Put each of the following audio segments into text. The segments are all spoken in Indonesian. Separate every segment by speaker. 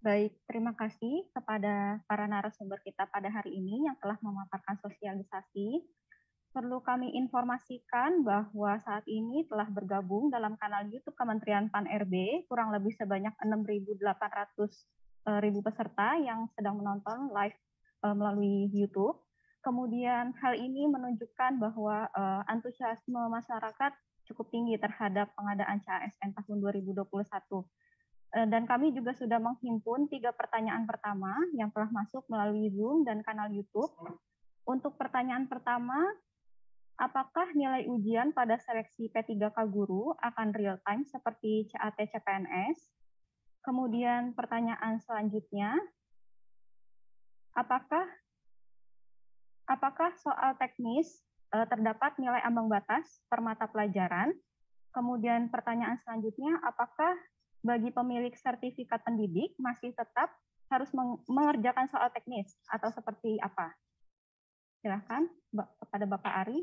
Speaker 1: Baik, terima kasih kepada para narasumber kita pada hari ini yang telah memaparkan sosialisasi. Perlu kami informasikan bahwa saat ini telah bergabung dalam kanal YouTube Kementerian Pan-RB kurang lebih sebanyak 6.800 peserta yang sedang menonton live melalui YouTube. Kemudian hal ini menunjukkan bahwa antusiasme masyarakat cukup tinggi terhadap pengadaan CASN tahun 2021. Dan kami juga sudah menghimpun 3 pertanyaan pertama yang telah masuk melalui Zoom dan kanal YouTube. Untuk pertanyaan pertama, apakah nilai ujian pada seleksi P3K guru akan real time seperti CAT CPNS? Kemudian pertanyaan selanjutnya, apakah soal teknis terdapat nilai ambang batas per mata pelajaran? Kemudian pertanyaan selanjutnya, apakah bagi pemilik sertifikat pendidik masih tetap harus mengerjakan soal teknis atau seperti apa? Silakan kepada Bapak Ari.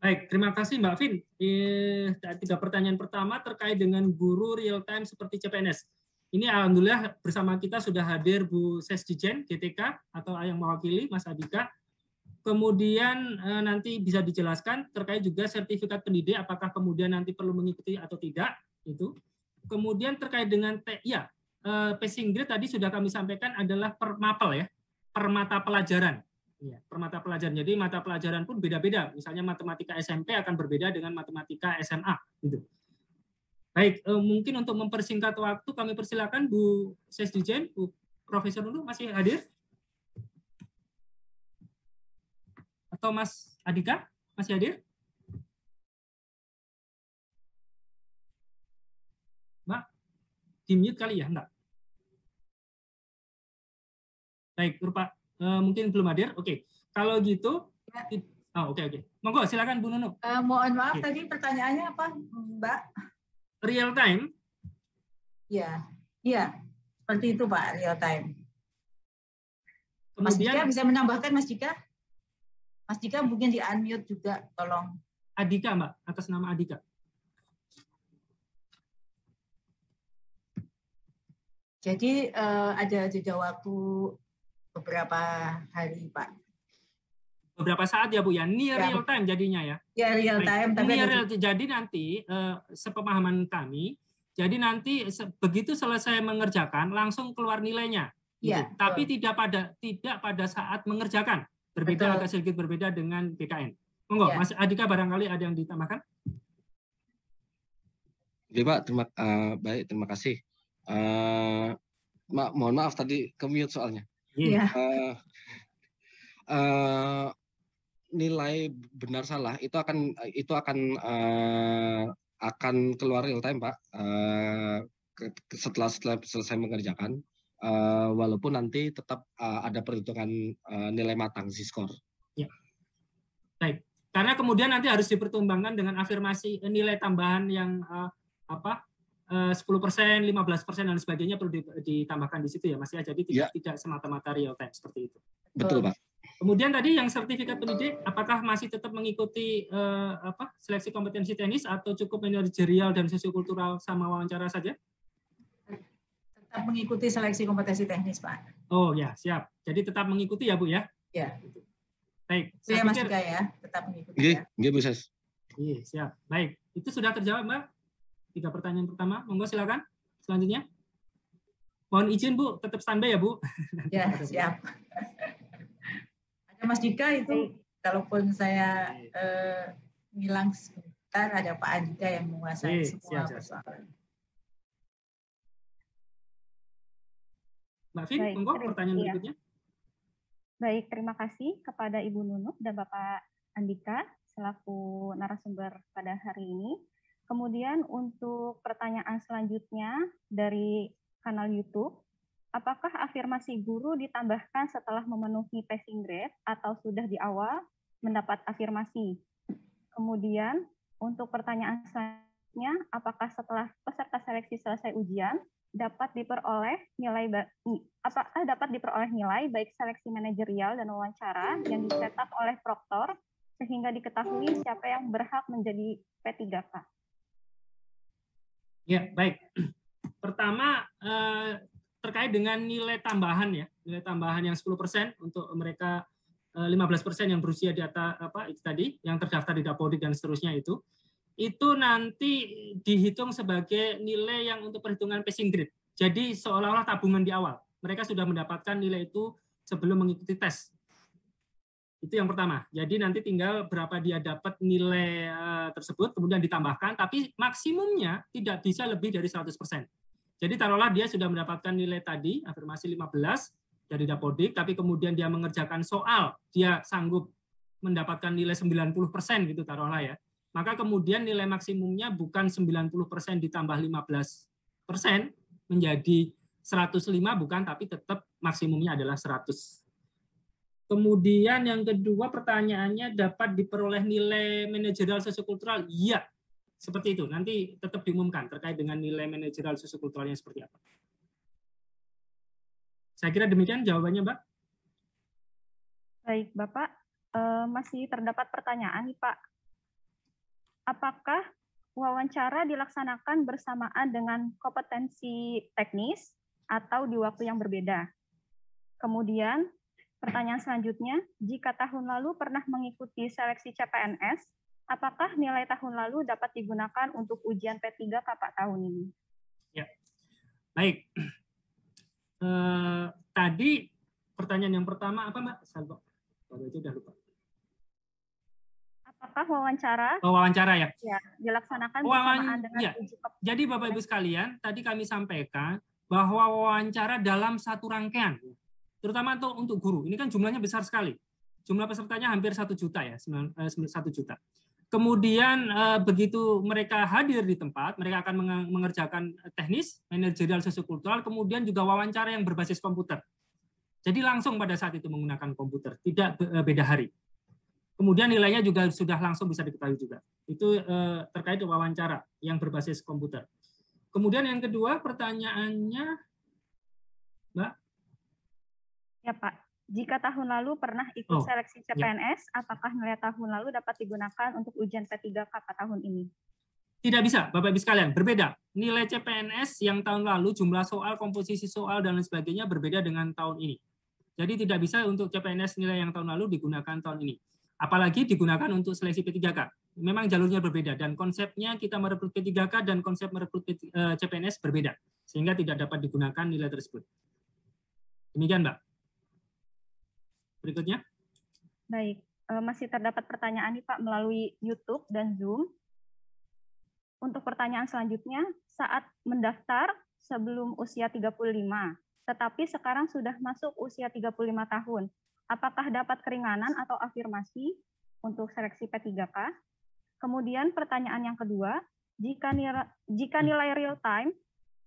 Speaker 2: Baik, terima kasih Mbak Vin. 3 pertanyaan pertama terkait dengan guru real time seperti CPNS. Ini alhamdulillah bersama kita sudah hadir Bu Sesdijen GTK atau yang mewakili Mas Adika. Kemudian nanti bisa dijelaskan terkait juga sertifikat pendidik apakah kemudian nanti perlu mengikuti atau tidak itu. Kemudian terkait dengan passing grade tadi sudah kami sampaikan adalah per mapel ya, per mata pelajaran. Ya, per mata pelajaran. Jadi mata pelajaran pun beda-beda. Misalnya matematika SMP akan berbeda dengan matematika SMA gitu. Baik, mungkin untuk mempersingkat waktu kami persilakan Bu Sesdijen, Bu Profesor Nunu masih hadir? Atau Mas Adika masih hadir? Mbak, di-mute kali ya? Enggak. Baik, mungkin belum hadir. Oke. Kalau gitu, oke. Monggo silakan Bu Nunu.
Speaker 3: Mohon maaf tadi pertanyaannya apa, Mbak?
Speaker 2: Real time?
Speaker 3: Iya, seperti itu Pak, real time.
Speaker 2: Kemudian,
Speaker 3: Mas Dika bisa menambahkan Mas Dika? Mas Dika mungkin di unmute juga, tolong.
Speaker 2: Adika Mbak, atas nama Adika.
Speaker 3: Jadi ada jeda waktu beberapa hari Pak.
Speaker 2: Beberapa saat ya Bu ya, ini real time jadinya ya.
Speaker 3: Ya real time.
Speaker 2: Tapi jadi nanti sepemahaman kami, jadi nanti begitu selesai mengerjakan langsung keluar nilainya. Gitu.
Speaker 3: Ya,
Speaker 2: tapi tidak pada saat mengerjakan. Berbeda, agak sedikit berbeda dengan BKN. Monggo, ya. Mas Adika barangkali ada yang ditambahkan?
Speaker 4: Oke Pak, terima kasih. Mohon maaf tadi ke-mute soalnya.
Speaker 3: Iya.
Speaker 4: Nilai benar salah itu akan keluar real time Pak, setelah selesai mengerjakan, walaupun nanti tetap ada perhitungan nilai matang Z-score.
Speaker 2: Ya. Baik, karena kemudian nanti harus dipertimbangkan dengan afirmasi nilai tambahan yang 10%, 15% dan sebagainya perlu ditambahkan di situ ya Mas ya. Jadi tidak semata-mata real time seperti itu.
Speaker 4: Betul Pak.
Speaker 2: Kemudian tadi yang sertifikat pendidik, apakah masih tetap mengikuti seleksi kompetensi teknis atau cukup manajerial dan sosiokultural sama wawancara saja?
Speaker 3: Tetap mengikuti seleksi kompetensi teknis Pak.
Speaker 2: Oh ya, siap. Jadi tetap mengikuti ya Bu ya?
Speaker 3: Ya.
Speaker 2: Baik.
Speaker 3: Saya Mas juga ya, tetap mengikuti ya.
Speaker 4: Iya Bu Ses.
Speaker 2: Iya, siap. Baik, itu sudah terjawab Mbak? 3 pertanyaan pertama, monggo silakan. Selanjutnya. Mohon izin Bu, tetap standby ya Bu.
Speaker 3: Ya, siap. Ada Mas Dika itu, kalaupun saya ngilang sebentar, ada Pak Andika yang menguasai semua persoalan.
Speaker 2: Mbak Vin, monggo pertanyaan berikutnya.
Speaker 1: Baik, terima kasih kepada Ibu Nunuk dan Bapak Andika selaku narasumber pada hari ini. Kemudian untuk pertanyaan selanjutnya dari kanal YouTube, apakah afirmasi guru ditambahkan setelah memenuhi passing grade atau sudah di awal mendapat afirmasi? Kemudian untuk pertanyaan selanjutnya, apakah setelah peserta seleksi selesai ujian dapat diperoleh nilai baik seleksi manajerial dan wawancara yang dicetak oleh proktor sehingga diketahui siapa yang berhak menjadi P3K?
Speaker 2: Ya, baik. Pertama, terkait dengan nilai tambahan ya, nilai tambahan yang 10% untuk mereka 15% yang berusia di atas itu tadi, yang terdaftar di Dapodik dan seterusnya itu nanti dihitung sebagai nilai yang untuk perhitungan passing grade. Jadi seolah-olah tabungan di awal. Mereka sudah mendapatkan nilai itu sebelum mengikuti tes. Itu yang pertama. Jadi nanti tinggal berapa dia dapat nilai tersebut, kemudian ditambahkan, tapi maksimumnya tidak bisa lebih dari 100%. Jadi taruhlah dia sudah mendapatkan nilai tadi, afirmasi 15 dari Dapodik, tapi kemudian dia mengerjakan soal, dia sanggup mendapatkan nilai 90% gitu taruhlah ya. Maka kemudian nilai maksimumnya bukan 90% ditambah 15% menjadi 105 bukan, tapi tetap maksimumnya adalah 100. Kemudian yang kedua pertanyaannya dapat diperoleh nilai manajerial sosiokultural? Iya, seperti itu. Nanti tetap diumumkan terkait dengan nilai manajerial sosiokulturalnya seperti apa. Saya kira demikian jawabannya, Mbak.
Speaker 1: Baik, Bapak. Masih terdapat pertanyaan nih, Pak. Apakah wawancara dilaksanakan bersamaan dengan kompetensi teknis atau di waktu yang berbeda? Kemudian, pertanyaan selanjutnya, jika tahun lalu pernah mengikuti seleksi CPNS, apakah nilai tahun lalu dapat digunakan untuk ujian P3 KPA tahun ini?
Speaker 2: Ya, baik. Tadi pertanyaan yang pertama apa, Mbak? Baru aja udah lupa.
Speaker 1: Apakah wawancara?
Speaker 2: Wawancara ya?
Speaker 1: Ya, dilaksanakan bersamaan dengan
Speaker 2: ya. Uji kompetensi. Jadi Bapak Ibu sekalian, tadi kami sampaikan bahwa wawancara dalam satu rangkaian, terutama untuk guru. Ini kan jumlahnya besar sekali. Jumlah pesertanya hampir 1 juta ya, 1 juta. Kemudian begitu mereka hadir di tempat, mereka akan mengerjakan teknis, manajerial sosiokultural, kemudian juga wawancara yang berbasis komputer. Jadi langsung pada saat itu menggunakan komputer, tidak beda hari. Kemudian nilainya juga sudah langsung bisa diketahui juga. Itu terkait wawancara yang berbasis komputer. Kemudian yang kedua pertanyaannya, Mbak?
Speaker 1: Ya Pak, jika tahun lalu pernah ikut seleksi CPNS, ya. Apakah nilai tahun lalu dapat digunakan untuk ujian P3 KPA tahun ini?
Speaker 2: Tidak bisa, Bapak Ibu sekalian, berbeda. Nilai CPNS yang tahun lalu, jumlah soal, komposisi soal, dan lain sebagainya berbeda dengan tahun ini. Jadi tidak bisa untuk CPNS nilai yang tahun lalu digunakan tahun ini. Apalagi digunakan untuk seleksi P3K. Memang jalurnya berbeda, dan konsepnya kita merekrut P3K dan konsep merekrut CPNS berbeda. Sehingga tidak dapat digunakan nilai tersebut. Demikian, Mbak. Berikutnya.
Speaker 1: Baik, masih terdapat pertanyaan nih Pak melalui YouTube dan Zoom. Untuk pertanyaan selanjutnya, saat mendaftar sebelum usia 35, tetapi sekarang sudah masuk usia 35 tahun, apakah dapat keringanan atau afirmasi untuk seleksi P3K? Kemudian pertanyaan yang kedua, jika nilai real time,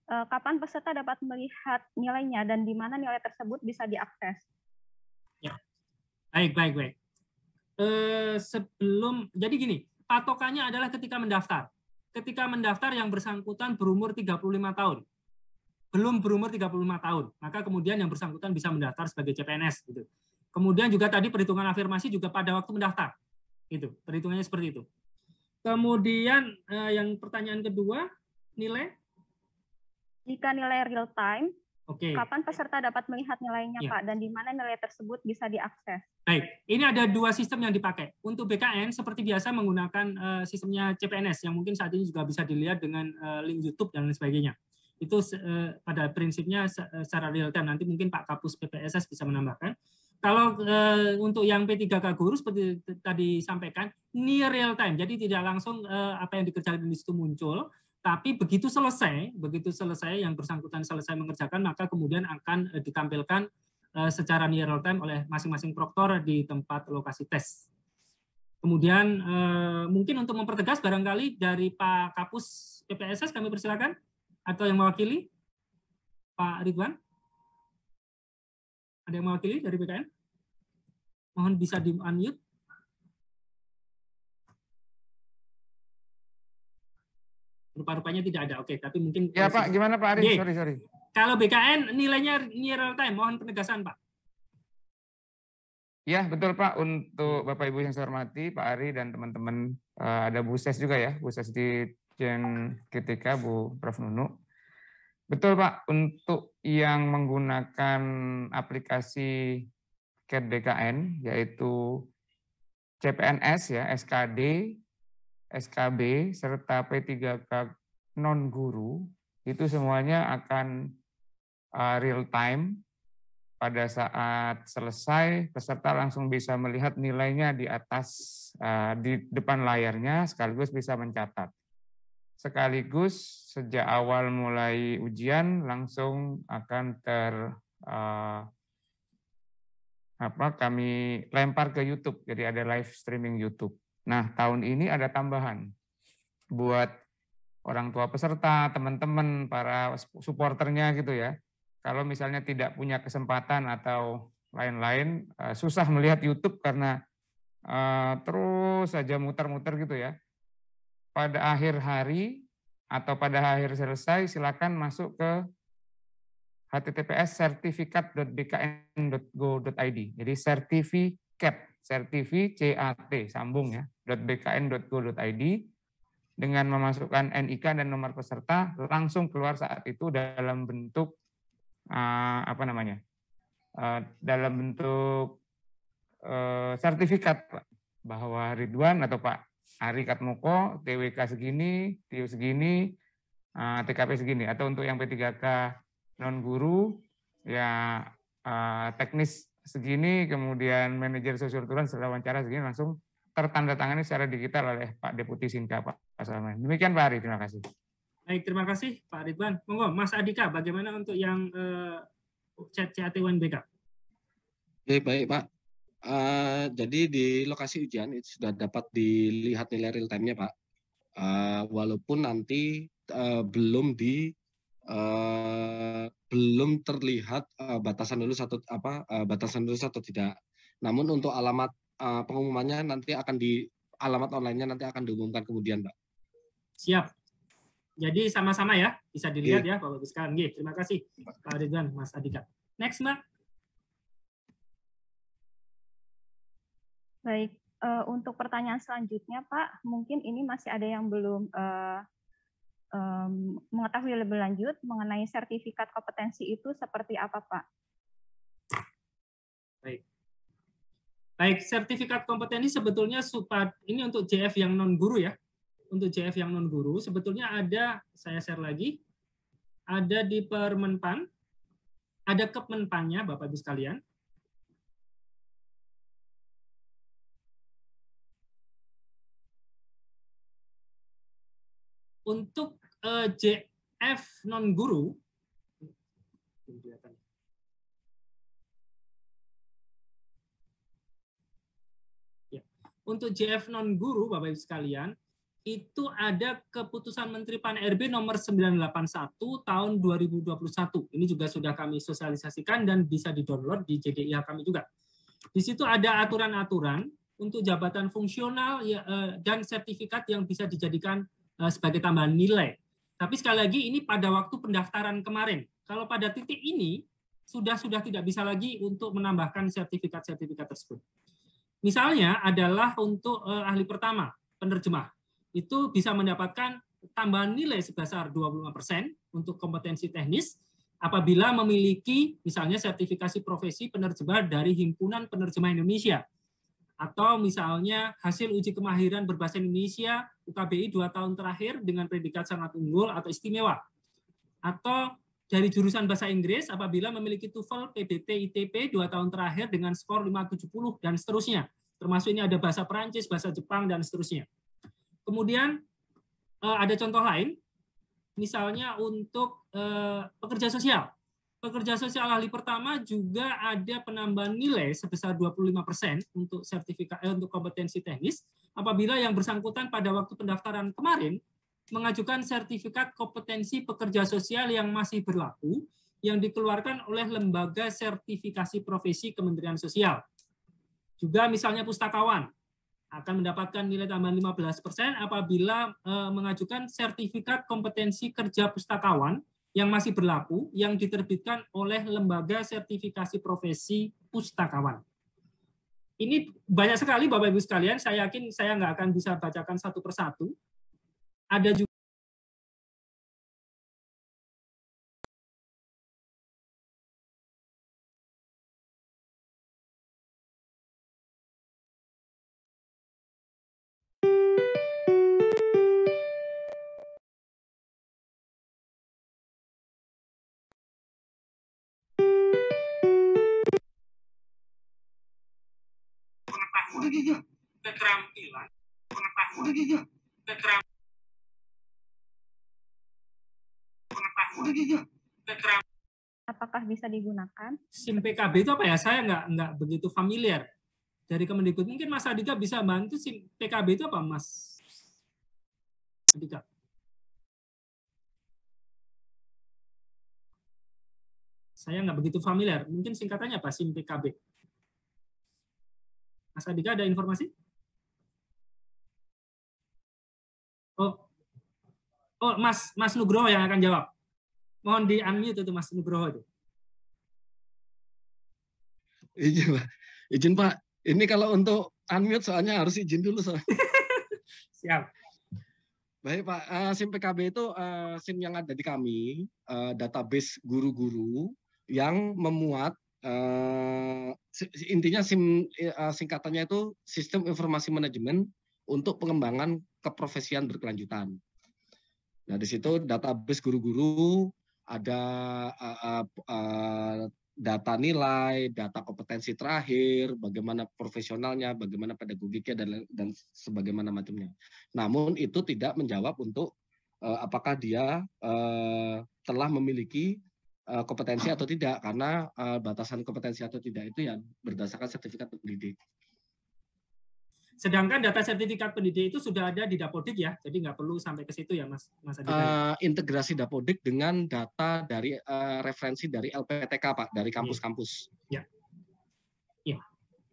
Speaker 1: kapan peserta dapat melihat nilainya dan di mana nilai tersebut bisa diakses?
Speaker 2: Ya, baik. Jadi gini, patokannya adalah ketika mendaftar. Ketika mendaftar yang bersangkutan berumur 35 tahun. Belum berumur 35 tahun, maka kemudian yang bersangkutan bisa mendaftar sebagai CPNS. Gitu. Kemudian juga tadi perhitungan afirmasi juga pada waktu mendaftar. Gitu, perhitungannya seperti itu. Kemudian yang pertanyaan kedua, nilai?
Speaker 1: Jika nilai real time, kapan peserta dapat melihat nilainya, Pak, dan di mana nilai tersebut bisa diakses? Baik,
Speaker 2: ini ada 2 sistem yang dipakai. Untuk BKN seperti biasa menggunakan sistemnya CPNS yang mungkin saat ini juga bisa dilihat dengan link YouTube dan lain sebagainya. Itu pada prinsipnya secara real time. Nanti mungkin Pak Kapus PPSS bisa menambahkan. Kalau untuk yang P3K guru seperti tadi sampaikan, near real time. Jadi tidak langsung apa yang dikerjakan di situ muncul. Tapi begitu selesai yang bersangkutan selesai mengerjakan, maka kemudian akan ditampilkan secara near real time oleh masing-masing proktor di tempat lokasi tes. Kemudian mungkin untuk mempertegas barangkali dari Pak Kapus PPSS kami persilakan, atau yang mewakili, Pak Ridwan. Ada yang mewakili dari BKN? Mohon bisa di-unmute. Rupa-rupanya tidak ada. Oke, tapi mungkin...
Speaker 5: Ya Pak, gimana Pak Ari? Sorry.
Speaker 2: Kalau BKN nilainya near real time, mohon penegasan Pak.
Speaker 5: Ya, betul Pak. Untuk Bapak Ibu yang saya hormati, Pak Ari dan teman-teman, ada Bu Ses juga ya, Bu Ses di Jen GTK, Bu Prof. Nunu. Betul Pak, untuk yang menggunakan aplikasi CAT BKN, yaitu CPNS ya, SKD, SKB, serta P3K non-guru, itu semuanya akan real time. Pada saat selesai, peserta langsung bisa melihat nilainya di atas, di depan layarnya, sekaligus bisa mencatat. Sekaligus sejak awal mulai ujian langsung akan kami lempar ke YouTube, jadi ada live streaming YouTube. Nah, tahun ini ada tambahan buat orang tua peserta, teman-teman, para supporternya gitu ya. Kalau misalnya tidak punya kesempatan atau lain-lain, susah melihat YouTube karena terus saja muter-muter gitu ya. Pada akhir hari atau pada akhir selesai, silakan masuk ke https://sertifikat.bkn.go.id. Jadi sertifikat, CAT, sambung ya, .bkn.go.id. Dengan memasukkan NIK dan nomor peserta, langsung keluar saat itu dalam bentuk dalam bentuk sertifikat Pak, bahwa Ridwan atau Pak Ari Katmoko, TWK segini, TIU segini, TKP segini, atau untuk yang P3K non guru ya teknis segini, kemudian manajer sosial-kultural serta wawancara segini, langsung tertandatangani secara digital oleh Pak Deputi Sinka Pak Salman. Demikian Pak Ari, terima kasih.
Speaker 2: Baik, terima kasih Pak Ridwan. Monggo Mas Adika, bagaimana untuk yang CAT UNBK?
Speaker 4: Baik Pak. Jadi di lokasi ujian itu sudah dapat dilihat nilai real time-nya Pak. Walaupun nanti belum terlihat batasan lulus atau tidak. Namun untuk alamat pengumumannya nanti alamat online-nya nanti akan diumumkan kemudian Pak.
Speaker 2: Siap. Jadi sama-sama ya, bisa dilihat ya Bapak Ibu sekalian. Terima kasih Pak Ridwan, Mas Adika. Next Mbak.
Speaker 1: Baik, untuk pertanyaan selanjutnya Pak, mungkin ini masih ada yang belum mengetahui lebih lanjut mengenai sertifikat kompetensi itu seperti apa Pak?
Speaker 2: Baik, sertifikat kompetensi sebetulnya ini untuk JF yang non guru ya. Untuk JF yang non guru sebetulnya ada, saya share lagi, ada di Permenpan, ada Kemenpannya Bapak Ibu sekalian. Untuk JF non-guru, untuk JF non-guru, Bapak Ibu sekalian, itu ada keputusan Menteri Pan-RB nomor 981 tahun 2021. Ini juga sudah kami sosialisasikan dan bisa di-download di JDIH kami juga. Di situ ada aturan-aturan untuk jabatan fungsional dan sertifikat yang bisa dijadikan sebagai tambahan nilai. Tapi sekali lagi ini pada waktu pendaftaran kemarin. Kalau pada titik ini sudah tidak bisa lagi untuk menambahkan sertifikat-sertifikat tersebut. Misalnya adalah untuk ahli pertama, penerjemah. Itu bisa mendapatkan tambahan nilai sebesar 25% untuk kompetensi teknis apabila memiliki misalnya sertifikasi profesi penerjemah dari Himpunan Penerjemah Indonesia. Atau misalnya hasil uji kemahiran berbahasa Indonesia UKBI 2 tahun terakhir dengan predikat sangat unggul atau istimewa. Atau dari jurusan bahasa Inggris apabila memiliki TOEFL, PBT, ITP 2 tahun terakhir dengan skor 570 dan seterusnya. Termasuk ini ada bahasa Perancis, bahasa Jepang, dan seterusnya. Kemudian ada contoh lain, misalnya untuk pekerja sosial. Pekerja sosial ahli pertama juga ada penambahan nilai sebesar 25% untuk sertifikat untuk kompetensi teknis apabila yang bersangkutan pada waktu pendaftaran kemarin mengajukan sertifikat kompetensi pekerja sosial yang masih berlaku yang dikeluarkan oleh Lembaga Sertifikasi Profesi Kementerian Sosial. Juga misalnya pustakawan akan mendapatkan nilai tambahan 15% apabila mengajukan sertifikat kompetensi kerja pustakawan yang masih berlaku, yang diterbitkan oleh Lembaga Sertifikasi Profesi Pustakawan. Ini banyak sekali Bapak Ibu sekalian, saya yakin saya nggak akan bisa bacakan satu persatu. Ada juga keterampilan,
Speaker 1: Apakah bisa digunakan?
Speaker 2: SIM PKB itu apa ya? Saya nggak begitu familiar dari Kemendikbud. Mungkin Mas Adika bisa bantu SIM PKB itu apa, Mas Adika? Saya nggak begitu familiar. Mungkin singkatannya apa SIM PKB? Mas Adika ada informasi? Oh, Mas Nugroho yang akan jawab. Mohon di unmute itu Mas Nugroho itu.
Speaker 4: Izin Pak. Ini kalau untuk unmute soalnya harus izin dulu soalnya.
Speaker 2: Siap.
Speaker 4: Baik Pak, SIM PKB itu SIM yang ada di kami, database guru-guru yang memuat intinya SIM singkatannya itu Sistem Informasi Manajemen untuk pengembangan keprofesian berkelanjutan. Nah di situ database guru-guru ada data nilai, data kompetensi terakhir, bagaimana profesionalnya, bagaimana pedagogiknya dan sebagaimana macamnya. Namun itu tidak menjawab untuk apakah dia telah memiliki kompetensi atau tidak, karena batasan kompetensi atau tidak itu ya berdasarkan sertifikat pendidik.
Speaker 2: Sedangkan data sertifikat pendidik itu sudah ada di Dapodik ya, jadi nggak perlu sampai ke situ ya Mas Adika.
Speaker 4: Integrasi Dapodik dengan data dari referensi dari LPTK Pak, dari kampus-kampus.
Speaker 2: Ya. Ya.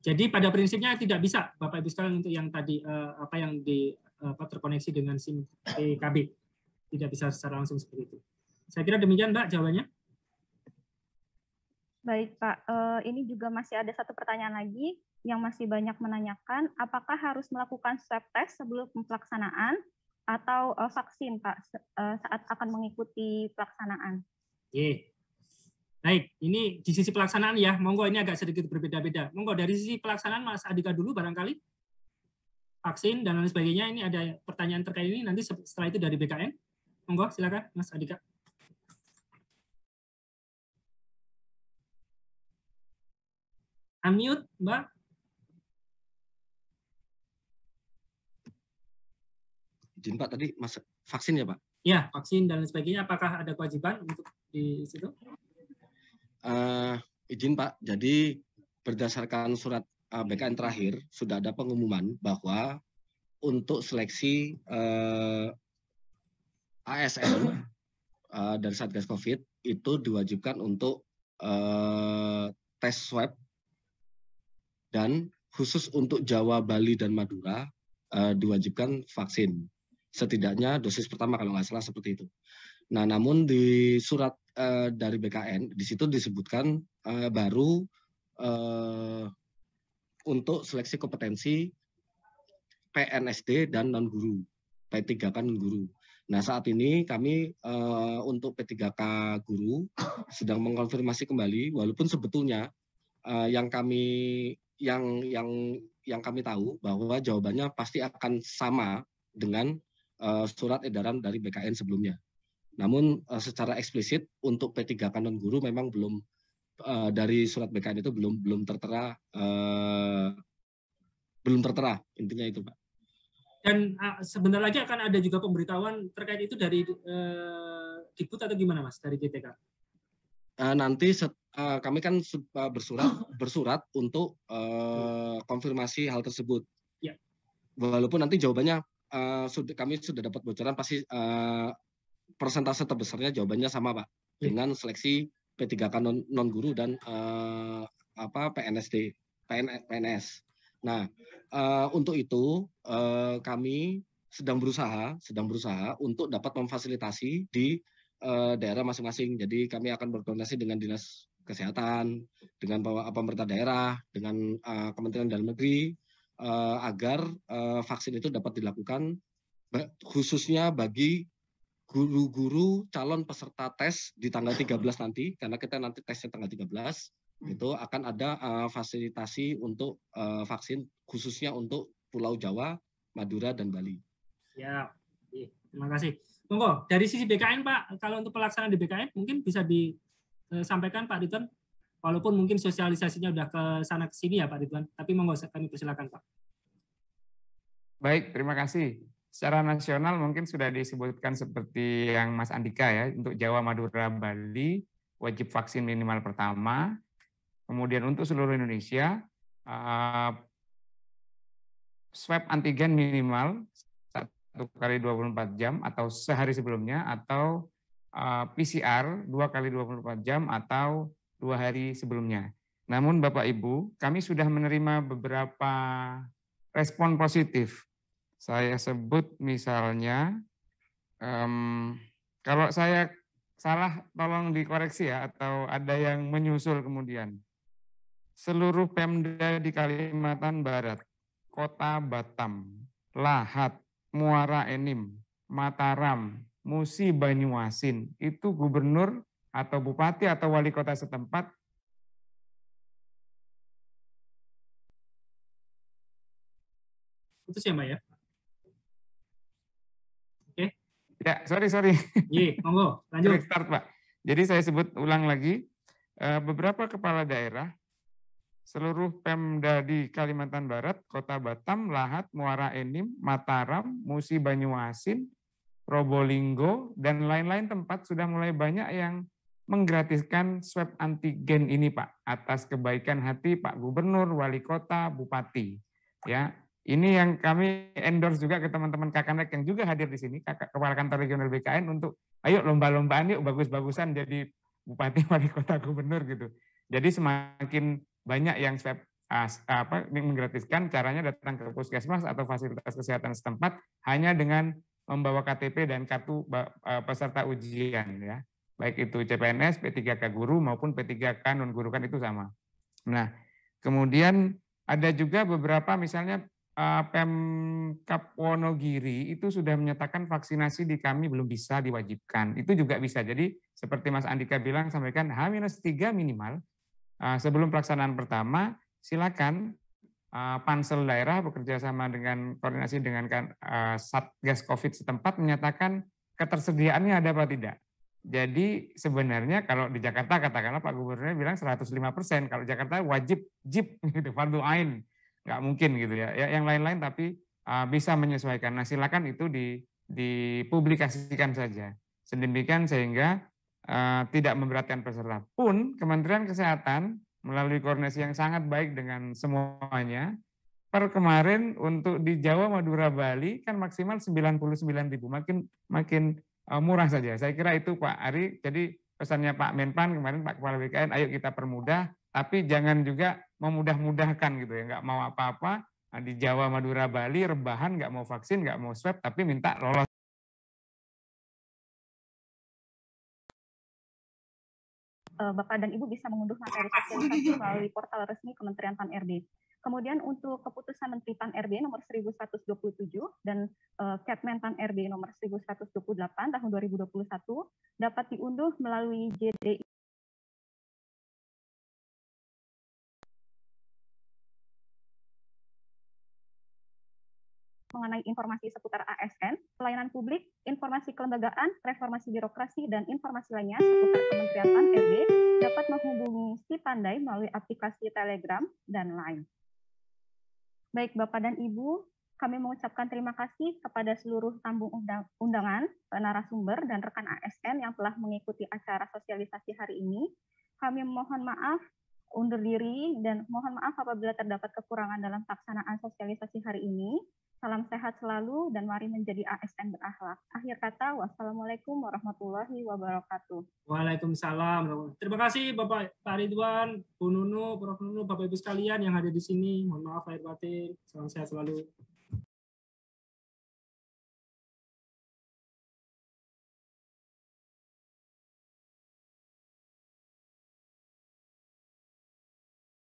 Speaker 2: Jadi pada prinsipnya tidak bisa Bapak Ibu sekalian untuk yang tadi yang terkoneksi dengan SIM PKB. Tidak bisa secara langsung seperti itu. Saya kira demikian Mbak jawabannya.
Speaker 1: Baik Pak, ini juga masih ada satu pertanyaan lagi yang masih banyak menanyakan, apakah harus melakukan swab test sebelum pelaksanaan atau vaksin Pak saat akan mengikuti pelaksanaan?
Speaker 2: Oke. Baik, ini di sisi pelaksanaan ya, monggo ini agak sedikit berbeda-beda. Monggo dari sisi pelaksanaan Mas Adika dulu barangkali. Vaksin dan lain sebagainya, ini ada pertanyaan terkait ini, nanti setelah itu dari BKN. Monggo silakan Mas Adika. Unmute, Mbak.
Speaker 4: Izin Pak, tadi Mas vaksin ya Pak?
Speaker 2: Ya, vaksin dan lain sebagainya. Apakah ada kewajiban untuk di situ?
Speaker 4: Izin Pak, jadi berdasarkan surat BKN terakhir, sudah ada pengumuman bahwa untuk seleksi ASN dari Satgas COVID itu diwajibkan untuk tes swab, dan khusus untuk Jawa, Bali, dan Madura diwajibkan vaksin. Setidaknya dosis pertama kalau nggak salah seperti itu. Nah, namun di surat dari BKN di situ disebutkan baru untuk seleksi kompetensi PNSD dan non guru, P3K non guru. Nah saat ini kami untuk P3K guru sedang mengkonfirmasi kembali, walaupun sebetulnya yang kami tahu bahwa jawabannya pasti akan sama dengan surat edaran dari BKN sebelumnya. Namun secara eksplisit untuk P3K non guru memang belum dari surat BKN itu belum tertera intinya itu Pak.
Speaker 2: Dan sebentar lagi akan ada juga pemberitahuan terkait itu dari Dikbud atau gimana Mas dari GTK?
Speaker 4: Nanti kami kan bersurat untuk konfirmasi hal tersebut.
Speaker 2: Ya.
Speaker 4: Walaupun nanti jawabannya kami sudah dapat bocoran pasti persentase terbesarnya jawabannya sama Pak, ya, dengan seleksi P3K non guru dan PNS. Nah untuk itu kami sedang berusaha untuk dapat memfasilitasi di daerah masing-masing. Jadi kami akan berkoordinasi dengan Dinas Kesehatan, dengan pemerintah daerah, dengan Kementerian Dalam Negeri agar vaksin itu dapat dilakukan khususnya bagi guru-guru calon peserta tes di tanggal 13 nanti, karena kita nanti tesnya tanggal 13, itu akan ada fasilitasi untuk vaksin khususnya untuk Pulau Jawa, Madura, dan Bali.
Speaker 2: Ya, terima kasih. Monggo, dari sisi BKN Pak, kalau untuk pelaksanaan di BKN mungkin bisa disampaikan Pak Ridwan, walaupun mungkin sosialisasinya udah ke sana ke sini ya Pak Ridwan, tapi monggo kami persilakan Pak.
Speaker 5: Baik, terima kasih. Secara nasional mungkin sudah disebutkan seperti yang Mas Andika ya, untuk Jawa, Madura, Bali, wajib vaksin minimal pertama. Kemudian untuk seluruh Indonesia, swab antigen minimal 1 kali 24 jam atau sehari sebelumnya, atau PCR 2 kali 24 jam atau 2 hari sebelumnya. Namun Bapak Ibu, kami sudah menerima beberapa respon positif. Saya sebut misalnya, kalau saya salah tolong dikoreksi ya, atau ada yang menyusul kemudian. Seluruh Pemda di Kalimantan Barat, Kota Batam, Lahat, Muara Enim, Mataram, Musi Banyuasin, itu gubernur atau bupati atau wali kota setempat
Speaker 2: Putus ya Mbak ya? Oke.
Speaker 5: Ya, sorry.
Speaker 2: Iya, monggo, lanjut.
Speaker 5: Start Pak. Jadi saya sebut ulang lagi, beberapa kepala daerah, seluruh Pemda di Kalimantan Barat, Kota Batam, Lahat, Muara Enim, Mataram, Musi Banyuasin, Probolinggo, dan lain-lain tempat sudah mulai banyak yang menggratiskan swab antigen ini Pak, atas kebaikan hati Pak Gubernur, Wali Kota, Bupati. Ya, ini yang kami endorse juga ke teman-teman Kakanrek yang juga hadir di sini, Kepala Kantor Regional BKN, untuk ayo lomba-lombaan yuk, bagus-bagusan jadi Bupati, Wali Kota, Gubernur gitu. Jadi semakin banyak yang swab menggratiskan, caranya datang ke puskesmas atau fasilitas kesehatan setempat hanya dengan membawa KTP dan kartu peserta ujian ya. Baik itu CPNS, P3K guru maupun P3K non guru, kan itu sama. Nah, kemudian ada juga beberapa misalnya Pemkab Wonogiri itu sudah menyatakan vaksinasi di kami belum bisa diwajibkan. Itu juga bisa. Jadi seperti Mas Andika bilang, sampaikan H-3 minimal sebelum pelaksanaan pertama, silakan Pansel daerah bekerja sama dengan koordinasi dengan Satgas Covid setempat menyatakan ketersediaannya ada apa tidak. Jadi sebenarnya kalau di Jakarta katakanlah Pak Gubernurnya bilang 105%, kalau Jakarta wajib JIP gitu, fardu ain, nggak mungkin gitu ya. Yang lain-lain tapi bisa menyesuaikan. Nah silakan itu dipublikasikan saja. Sedemikian sehingga tidak memberatkan peserta. Pun Kementerian Kesehatan melalui koordinasi yang sangat baik dengan semuanya, per kemarin untuk di Jawa, Madura, Bali kan maksimal 99.000, makin murah saja. Saya kira itu Pak Ari, jadi pesannya Pak Menpan kemarin, Pak Kepala BKN, ayo kita permudah, tapi jangan juga memudah-mudahkan gitu ya, nggak mau apa-apa, di Jawa, Madura, Bali, rebahan, nggak mau vaksin, nggak mau swab, tapi minta lolos.
Speaker 1: Bapak dan Ibu bisa mengunduh materi sosialisasi melalui portal resmi Kementerian Pan-RB. Kemudian untuk keputusan Menteri Pan-RB nomor 1127 dan Kepmen Pan-RB nomor 1128 tahun 2021 dapat diunduh melalui JDI mengenai informasi seputar ASN, pelayanan publik, informasi kelembagaan, reformasi birokrasi, dan informasi lainnya seputar Kementerian Pan-RB dapat menghubungi Si Pandai melalui aplikasi Telegram dan Line. Baik Bapak dan Ibu, kami mengucapkan terima kasih kepada seluruh tamu undangan, narasumber, dan rekan ASN yang telah mengikuti acara sosialisasi hari ini. Kami mohon maaf undur diri dan mohon maaf apabila terdapat kekurangan dalam pelaksanaan sosialisasi hari ini. Salam sehat selalu dan mari menjadi ASN berakhlak. Akhir kata, wassalamualaikum warahmatullahi wabarakatuh.
Speaker 2: Waalaikumsalam. Terima kasih Bapak Pak Ridwan, Bu Nunu, Prof. Nunu, Bapak Ibu sekalian yang hadir di sini. Mohon maaf lahir batin. Salam sehat selalu.